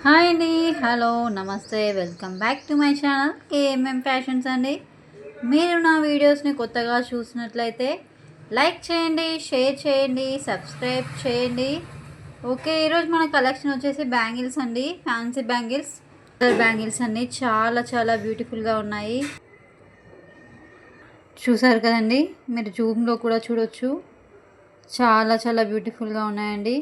Hi అండి. Hello, నమస్తే, welcome back to my channel KMM fashions అండి. మీరు నా వీడియోస్ని కొత్తగా చూసినట్లయితే లైక్ చేయండి, షేర్ చేయండి, సబ్స్క్రైబ్ చేయండి. ఓకే, ఈరోజు మన కలెక్షన్ వచ్చేసి బ్యాంగిల్స్ అండి. ఫ్యాన్సీ బ్యాంగిల్స్, బ్యాంగిల్స్ అన్నీ చాలా చాలా బ్యూటిఫుల్గా ఉన్నాయి. చూసారు కదండి, మీరు జూమ్లో కూడా చూడొచ్చు. చాలా చాలా బ్యూటిఫుల్గా ఉన్నాయండి.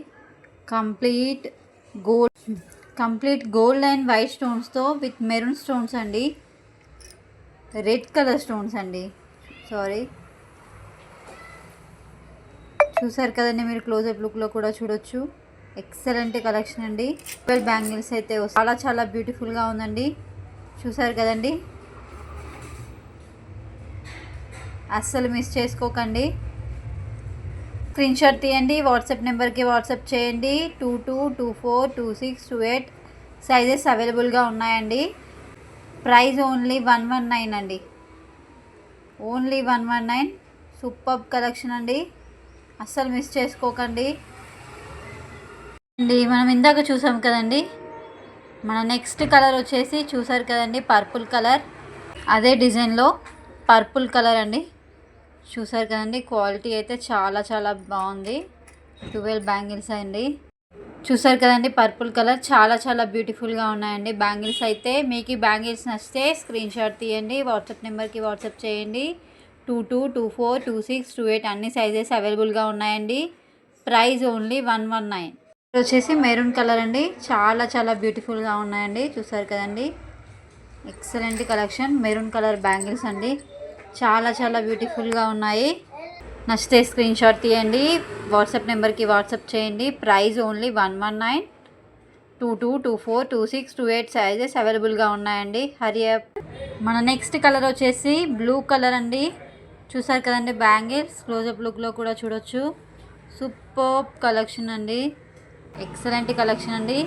కంప్లీట్ గోల్డ్ అండ్ వైట్ స్టోన్స్తో విత్ మెరూన్ స్టోన్స్ అండి, రెడ్ కలర్ స్టోన్స్ అండి. సారీ, చూసారు కదండి, మీరు క్లోజప్ లుక్లో కూడా చూడొచ్చు. ఎక్సలెంట్ కలెక్షన్ అండి. బ్యాంగిల్స్ అయితే చాలా చాలా బ్యూటిఫుల్గా ఉందండి. చూసారు కదండి, అస్సలు మిస్ చేసుకోకండి. స్క్రీన్ షాట్ తీయండి, వాట్సాప్ నెంబర్కి వాట్సాప్ చేయండి. 22242628 సైజెస్ అవైలబుల్గా ఉన్నాయండి. ప్రైస్ ఓన్లీ 119 అండి, ఓన్లీ 119. సూపర్ కలెక్షన్ అండి, అస్సలు మిస్ చేసుకోకండి అండి. మనం ఇందాక చూసాం కదండి, మన నెక్స్ట్ కలర్ వచ్చేసి చూసారు కదండి, పర్పుల్ కలర్. అదే డిజైన్లో పర్పుల్ కలర్ అండి. చూసారు కదండి, క్వాలిటీ అయితే చాలా చాలా బాగుంది. 12 బ్యాంగిల్స్ అండి. చూసారు కదండి, పర్పుల్ కలర్ చాలా చాలా బ్యూటిఫుల్గా ఉన్నాయండి బ్యాంగిల్స్ అయితే. మీకు ఈ బ్యాంగిల్స్ నచ్చితే స్క్రీన్ షాట్ తీయండి, వాట్సాప్ నెంబర్కి వాట్సాప్ చేయండి. 22242628 అన్ని సైజెస్ అవైలబుల్గా ఉన్నాయండి. Price only 119. వచ్చేసి మెరూన్ కలర్ అండి, చాలా చాలా బ్యూటిఫుల్గా ఉన్నాయండి. చూసారు కదండి, excellent collection. Maroon colour bangles అండి, చాలా చాలా బ్యూటిఫుల్గా ఉన్నాయి. నచ్చితే స్క్రీన్ షాట్ తీయండి, వాట్సాప్ నెంబర్కి వాట్సాప్ చేయండి. Price only 119. 22242628 సైజెస్ అవైలబుల్గా ఉన్నాయండి. హరియప్. మన నెక్స్ట్ కలర్ వచ్చేసి బ్లూ కలర్ అండి. చూసారు కదండి, బ్యాంగిల్స్ క్లోజప్ లుక్లో కూడా చూడొచ్చు. సూపర్ కలెక్షన్ అండి, ఎక్సలెంట్ కలెక్షన్ అండి.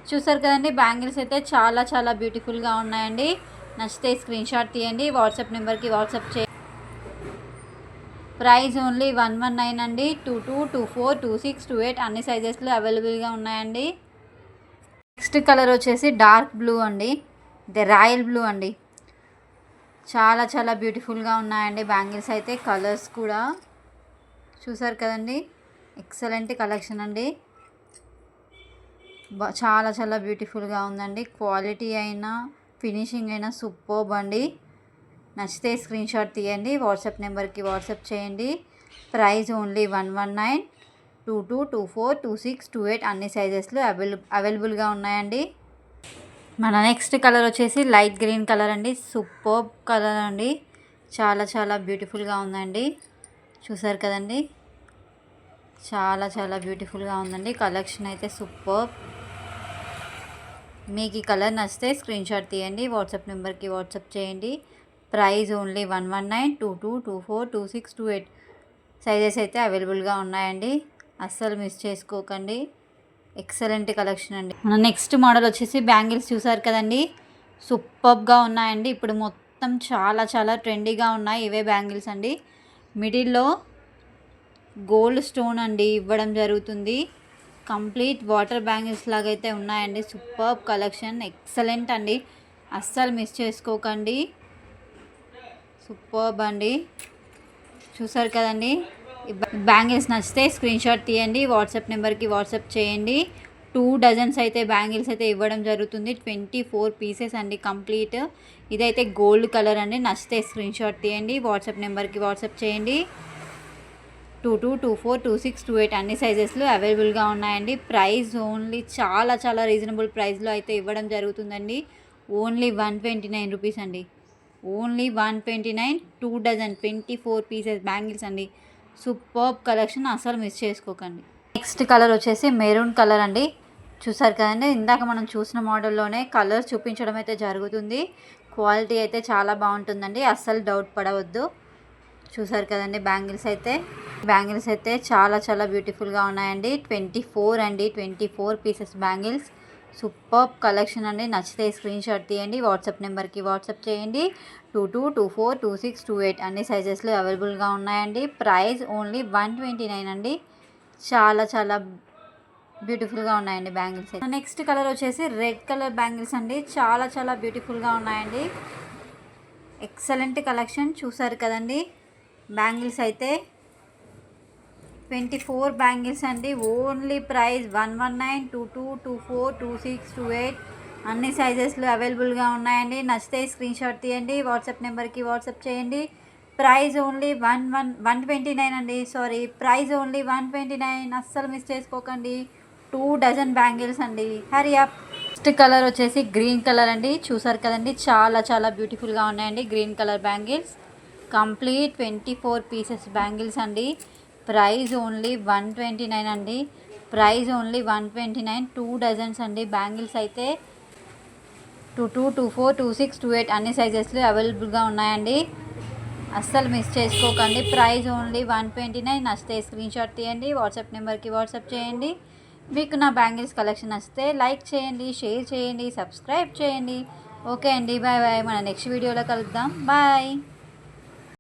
చూసారు కదండి, బ్యాంగిల్స్ అయితే చాలా చాలా బ్యూటిఫుల్గా ఉన్నాయండి. నచ్చితే స్క్రీన్ షాట్ తీయండి, వాట్సాప్ నెంబర్కి వాట్సాప్ చేయండి. ప్రైస్ ఓన్లీ 119 అండి. 22242628 అన్ని సైజెస్లో అవైలబుల్గా ఉన్నాయండి. నెక్స్ట్ కలర్ వచ్చేసి డార్క్ బ్లూ అండి, ది రాయల్ బ్లూ అండి. చాలా చాలా బ్యూటిఫుల్గా ఉన్నాయండి బ్యాంగిల్స్ అయితే. కలర్స్ కూడా చూసారు కదండి, ఎక్సలెంట్ కలెక్షన్ అండి. చాలా చాలా బ్యూటిఫుల్గా ఉందండి. క్వాలిటీ అయినా ఫినిషింగ్ అయినా సూపర్బ్ అండి. నచ్చితే స్క్రీన్ షాట్ తీయండి, వాట్సాప్ నెంబర్కి వాట్సాప్ చేయండి. Price only 119. 22242628 అన్ని సైజెస్లో అవైలబుల్గా ఉన్నాయండి. మన నెక్స్ట్ కలర్ వచ్చేసి లైట్ గ్రీన్ కలర్ అండి. సూపర్బ్ కలర్ అండి, చాలా చాలా బ్యూటిఫుల్గా ఉందండి. చూసారు కదండి, చాలా చాలా బ్యూటిఫుల్గా ఉందండి. కలెక్షన్ అయితే సూపర్బ్. మీకు ఈ కలర్ నచ్చితే స్క్రీన్ షాట్ తీయండి, వాట్సాప్ నెంబర్కి వాట్సాప్ చేయండి. Price only 119. 22242628 సైజెస్ అయితే అవైలబుల్గా ఉన్నాయండి. అస్సలు మిస్ చేసుకోకండి, ఎక్సలెంట్ కలెక్షన్ అండి. మన నెక్స్ట్ మోడల్ వచ్చేసి బ్యాంగిల్స్. చూసారు కదండి, సూపర్గా ఉన్నాయండి. ఇప్పుడు మొత్తం చాలా చాలా ట్రెండీగా ఉన్నాయి ఇవే బ్యాంగిల్స్ అండి. మిడిల్లో గోల్డ్ స్టోన్ అండి ఇవ్వడం జరుగుతుంది. కంప్లీట్ వాటర్ బ్యాంగిల్స్ లాగైతే ఉన్నాయండి. సూపర్బ్ కలెక్షన్, ఎక్సలెంట్ అండి, అస్సలు మిస్ చేసుకోకండి. సూపర్బ్ అండి. చూసారు కదండి, బ్యాంగిల్స్ నచ్చితే స్క్రీన్ షాట్ తీయండి, వాట్సాప్ నెంబర్కి వాట్సాప్ చేయండి. 2 డజన్స్ అయితే బ్యాంగిల్స్ అయితే ఇవ్వడం జరుగుతుంది. 24 పీసెస్ అండి కంప్లీట్. ఇదైతే గోల్డ్ కలర్ అండి. నచ్చితే స్క్రీన్ షాట్ తీయండి, వాట్సాప్ నెంబర్కి వాట్సాప్ చేయండి. 22242628 అన్ని సైజెస్లో అవైలబుల్గా ఉన్నాయండి. ప్రైస్ ఓన్లీ చాలా చాలా రీజనబుల్ ప్రైస్లో అయితే ఇవ్వడం జరుగుతుందండి. ఓన్లీ 129 రూపీస్ అండి, ఓన్లీ 129. 2 డజన్ 24 పీసెస్ బ్యాంగిల్స్ అండి. సూపర్బ్ కలెక్షన్, అసలు మిస్ చేసుకోకండి. నెక్స్ట్ కలర్ వచ్చేసి మెరూన్ కలర్ అండి. చూసారు కదండి, ఇందాక మనం చూసిన మోడల్లోనే కలర్ చూపించడం అయితే జరుగుతుంది. క్వాలిటీ అయితే చాలా బాగుంటుందండి, అస్సలు డౌట్ పడవద్దు. చూసారు కదండి, బ్యాంగిల్స్ అయితే చాలా చాలా బ్యూటిఫుల్గా ఉన్నాయండి. 24 అండి, 24 పీసెస్ బ్యాంగిల్స్. సూపర్బ్ కలెక్షన్ అండి. నచ్చితే స్క్రీన్ షాట్ తీయండి, వాట్సాప్ నెంబర్కి వాట్సాప్ చేయండి. 22242628 అన్ని సైజెస్లో అవైలబుల్గా ఉన్నాయండి. ప్రైస్ ఓన్లీ 129 అండి. చాలా చాలా బ్యూటిఫుల్గా ఉన్నాయండి బ్యాంగిల్స్. నెక్స్ట్ కలర్ వచ్చేసి రెడ్ కలర్ బ్యాంగిల్స్ అండి. చాలా చాలా బ్యూటిఫుల్గా ఉన్నాయండి. ఎక్సలెంట్ కలెక్షన్ చూసారు కదండి. బ్యాంగిల్స్ అయితే 24 బ్యాంగిల్స్ అండి. ఓన్లీ ప్రైస్ 119, 22, 24, 26, 28 అన్ని సైజెస్లో అవైలబుల్గా ఉన్నాయండి. నచ్చితే స్క్రీన్ షాట్ తీయండి, వాట్సాప్ నెంబర్కి వాట్సాప్ చేయండి. ప్రైస్ ఓన్లీ 129 అండి. Sorry, price only 129. అస్సలు మిస్ చేసుకోకండి. 2 డజన్ బ్యాంగిల్స్ అండి. హరి అప్. నెక్స్ట్ కలర్ వచ్చేసి గ్రీన్ కలర్ అండి. చూసారు కదండి, చాలా చాలా బ్యూటిఫుల్గా ఉన్నాయండి green colour bangles. Complete 24 pieces bangles అండి. ప్రైస్ ఓన్లీ 129 అండి. Price only 129. 2 డజన్స్ అండి బ్యాంగిల్స్ అయితే. 22, 24, 26, 28 అన్ని సైజెస్లో అవైలబుల్గా ఉన్నాయండి. అస్సలు మిస్ చేసుకోకండి. Price only 129. నచ్చితే స్క్రీన్ షాట్ తీయండి, వాట్సాప్ నెంబర్కి వాట్సాప్ చేయండి. మీకు నా బ్యాంగిల్స్ కలెక్షన్ నచ్చితే లైక్ చేయండి, షేర్ చేయండి, సబ్స్క్రైబ్ చేయండి. ఓకే అండి, బాయ్ బాయ్. మన నెక్స్ట్ వీడియోలో కలుద్దాం. బాయ్.